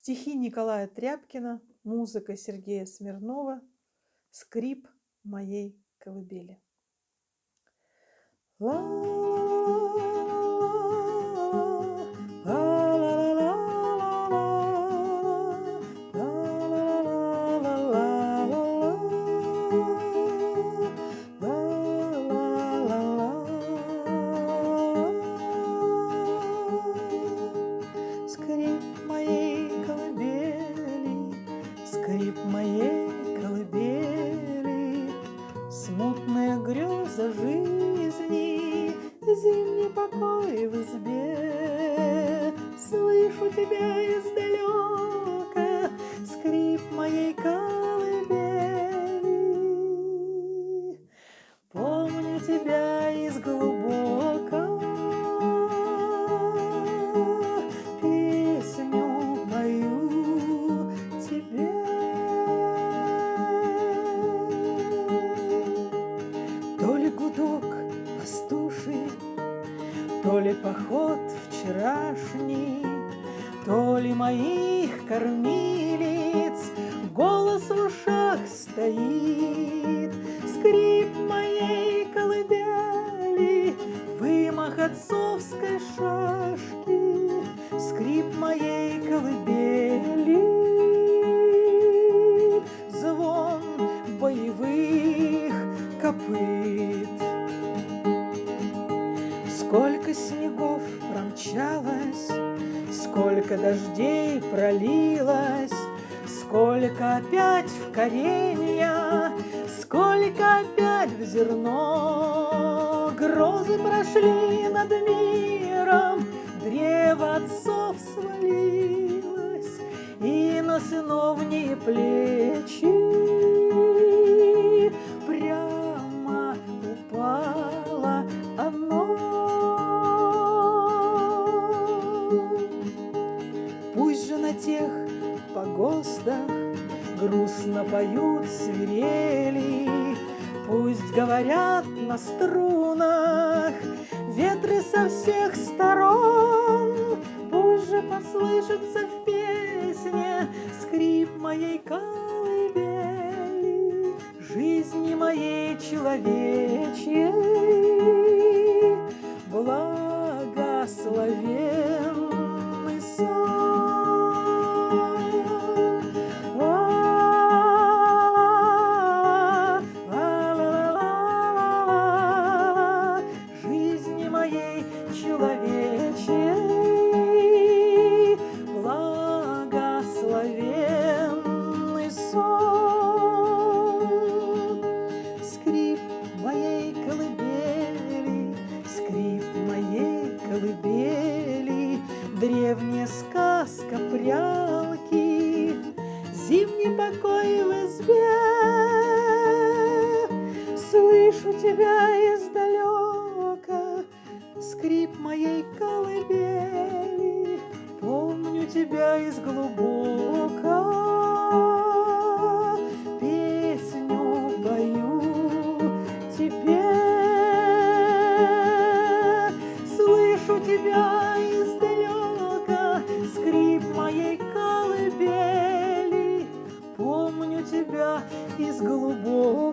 Стихи Николая Тряпкина, музыка Сергея Смирнова, скрип моей колыбели. Скрип моей колыбели, скрип моей колыбели, смутная греза жизни, зимний покой в избе. Слышу тебя издалека, скрип моей колыбели. Помню тебя из глубока, песню пою тебе. То ли гудок пастуший, то ли поход вчерашний, то ли моих кормилиц голос в ушах стоит. Скрип моей колыбели, вымах отцовской шашки, скрип моей колыбели, звон боевых копыт. Сколько снегов промчалось, сколько дождей пролилось, сколько опять в коренья, сколько опять в зерно. Грозы прошли над миром, древо отцов свалилось, и на сыновние плечи прямо упало оно. Пусть же на тех погостах грустно поют свирели, пусть говорят на струнах ветры со всех сторон, пусть же послышится в песне скрип моей колыбели, жизни моей человечьей благословенный сон. Человечий благословенный сон. Скрип моей колыбели, скрип моей колыбели, древняя сказка прялки, зимний покой в избе. Слышу тебя издалека, скрип моей колыбели, помню тебя из глубока, песню пою тебе. Слышу тебя издалека, скрип моей колыбели, помню тебя из глубока.